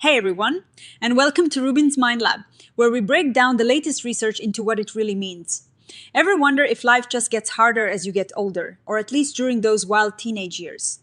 Hey everyone, and welcome to RUBIN'S Mind Lab, where we break down the latest research into what it really means. Ever wonder if life just gets harder as you get older, or at least during those wild teenage years?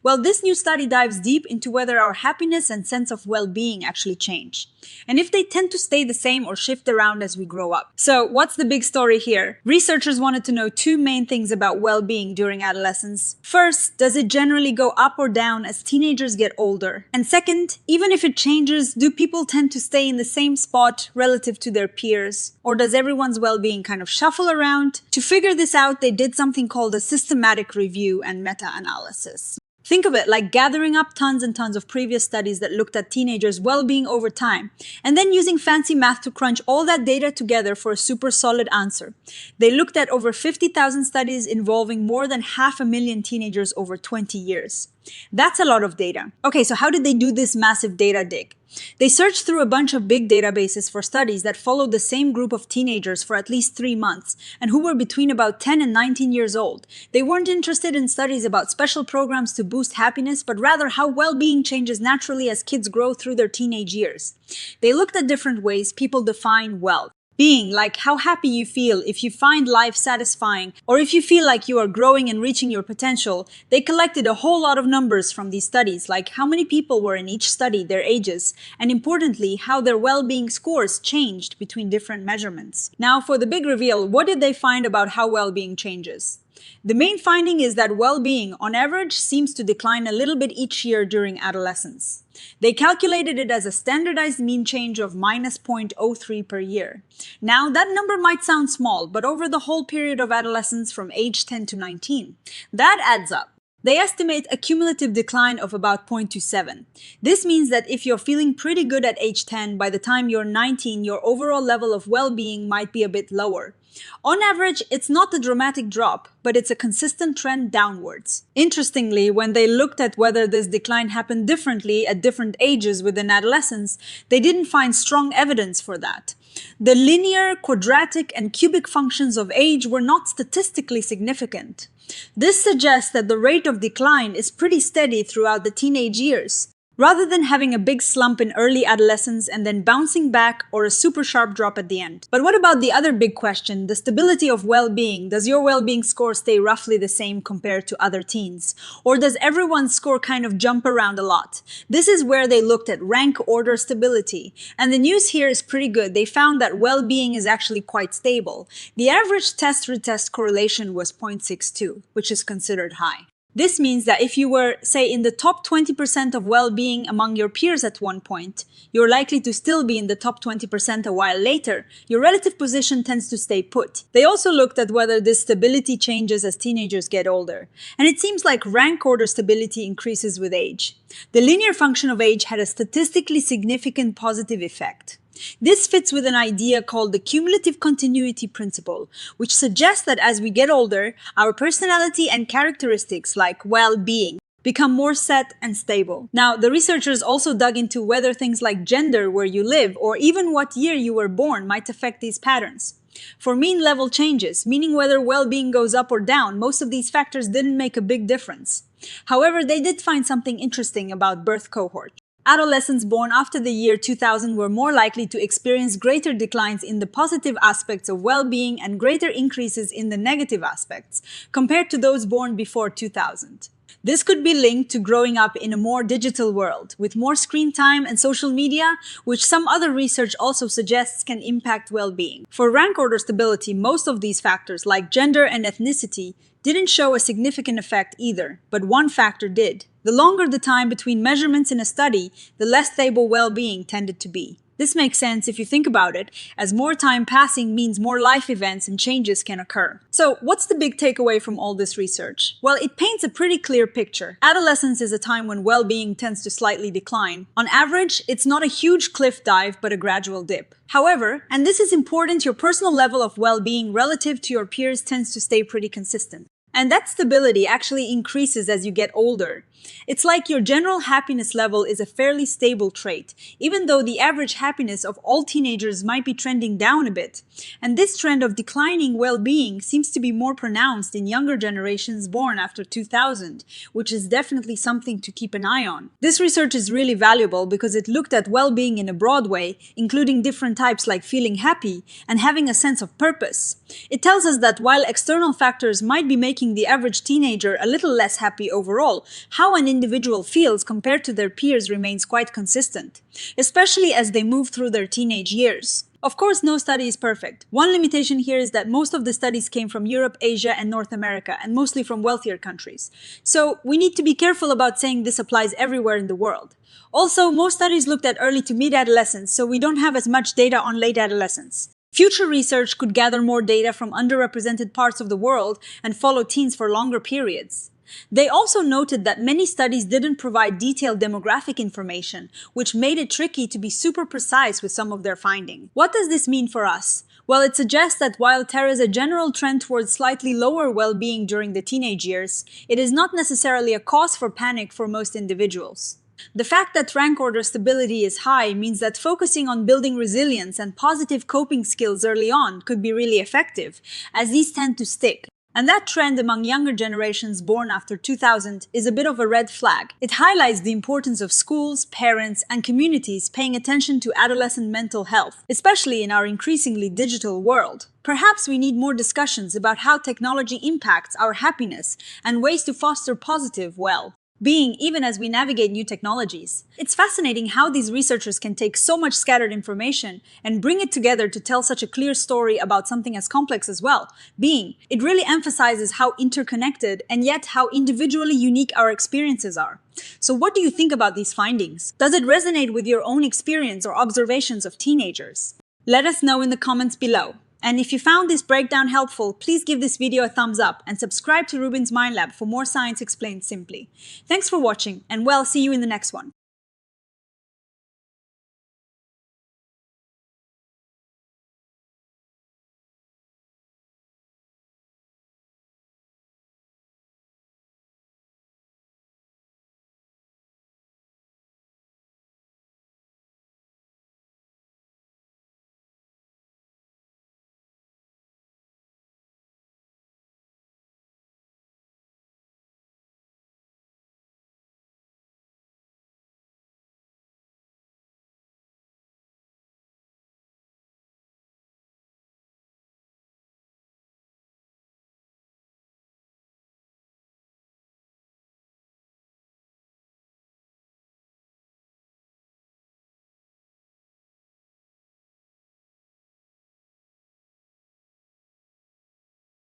Well, this new study dives deep into whether our happiness and sense of well-being actually change, and if they tend to stay the same or shift around as we grow up. So, what's the big story here? Researchers wanted to know two main things about well-being during adolescence. First, does it generally go up or down as teenagers get older? And second, even if it changes, do people tend to stay in the same spot relative to their peers? Or does everyone's well-being kind of shuffle around? To figure this out, they did something called a systematic review and meta-analysis. Think of it like gathering up tons and tons of previous studies that looked at teenagers' well-being over time, and then using fancy math to crunch all that data together for a super solid answer. They looked at over 50,000 studies involving more than 500,000 teenagers over 20 years. That's a lot of data. Okay, so how did they do this massive data dig? They searched through a bunch of big databases for studies that followed the same group of teenagers for at least 3 months and who were between about 10 and 19 years old. They weren't interested in studies about special programs to boost happiness, but rather how well-being changes naturally as kids grow through their teenage years. They looked at different ways people define well. Being, like how happy you feel if you find life satisfying, or if you feel like you are growing and reaching your potential. They collected a whole lot of numbers from these studies, like how many people were in each study, their ages, and importantly, how their well-being scores changed between different measurements. Now, for the big reveal, what did they find about how well-being changes? The main finding is that well-being, on average, seems to decline a little bit each year during adolescence. They calculated it as a standardized mean change of minus 0.03 per year. Now, that number might sound small, but over the whole period of adolescence from age 10 to 19, that adds up. They estimate a cumulative decline of about 0.27. This means that if you're feeling pretty good at age 10, by the time you're 19, your overall level of well-being might be a bit lower. On average, it's not a dramatic drop, but it's a consistent trend downwards. Interestingly, when they looked at whether this decline happened differently at different ages within adolescence, they didn't find strong evidence for that. The linear, quadratic, and cubic functions of age were not statistically significant. This suggests that the rate of decline is pretty steady throughout the teenage years, rather than having a big slump in early adolescence and then bouncing back or a super sharp drop at the end. But what about the other big question, the stability of well-being? Does your well-being score stay roughly the same compared to other teens? Or does everyone's score kind of jump around a lot? This is where they looked at rank order stability. And the news here is pretty good. They found that well-being is actually quite stable. The average test-retest correlation was 0.62, which is considered high. This means that if you were, say, in the top 20% of well-being among your peers at one point, you're likely to still be in the top 20% a while later. Your relative position tends to stay put. They also looked at whether this stability changes as teenagers get older. And it seems like rank order stability increases with age. The linear function of age had a statistically significant positive effect. This fits with an idea called the cumulative continuity principle, which suggests that as we get older, our personality and characteristics like well-being become more set and stable. Now, the researchers also dug into whether things like gender, where you live, or even what year you were born might affect these patterns. For mean level changes, meaning whether well-being goes up or down, most of these factors didn't make a big difference. However, they did find something interesting about birth cohort. Adolescents born after the year 2000 were more likely to experience greater declines in the positive aspects of well-being and greater increases in the negative aspects, compared to those born before 2000. This could be linked to growing up in a more digital world, with more screen time and social media, which some other research also suggests can impact well-being. For rank order stability, most of these factors, like gender and ethnicity, didn't show a significant effect either, but one factor did. The longer the time between measurements in a study, the less stable well-being tended to be. This makes sense if you think about it, as more time passing means more life events and changes can occur. So, what's the big takeaway from all this research? Well, it paints a pretty clear picture. Adolescence is a time when well-being tends to slightly decline. On average, it's not a huge cliff dive, but a gradual dip. However, and this is important, your personal level of well-being relative to your peers tends to stay pretty consistent. And that stability actually increases as you get older. It's like your general happiness level is a fairly stable trait, even though the average happiness of all teenagers might be trending down a bit. And this trend of declining well-being seems to be more pronounced in younger generations born after 2000, which is definitely something to keep an eye on. This research is really valuable because it looked at well-being in a broad way, including different types like feeling happy and having a sense of purpose. It tells us that while external factors might be making the average teenager a little less happy overall, how an individual feels compared to their peers remains quite consistent, especially as they move through their teenage years. Of course, no study is perfect. One limitation here is that most of the studies came from Europe, Asia, and North America, and mostly from wealthier countries. So we need to be careful about saying this applies everywhere in the world. Also, most studies looked at early to mid-adolescence, so we don't have as much data on late adolescence. Future research could gather more data from underrepresented parts of the world and follow teens for longer periods. They also noted that many studies didn't provide detailed demographic information, which made it tricky to be super precise with some of their findings. What does this mean for us? Well, it suggests that while there is a general trend towards slightly lower well-being during the teenage years, it is not necessarily a cause for panic for most individuals. The fact that rank order stability is high means that focusing on building resilience and positive coping skills early on could be really effective, as these tend to stick. And that trend among younger generations born after 2000 is a bit of a red flag. It highlights the importance of schools, parents, and communities paying attention to adolescent mental health, especially in our increasingly digital world. Perhaps we need more discussions about how technology impacts our happiness and ways to foster positive well-being even as we navigate new technologies. It's fascinating how these researchers can take so much scattered information and bring it together to tell such a clear story about something as complex as well-being. It really emphasizes how interconnected and yet how individually unique our experiences are. So what do you think about these findings? Does it resonate with your own experience or observations of teenagers? Let us know in the comments below. And if you found this breakdown helpful, please give this video a thumbs up and subscribe to RUBIN'S Mind Lab for more science explained simply. Thanks for watching, and see you in the next one.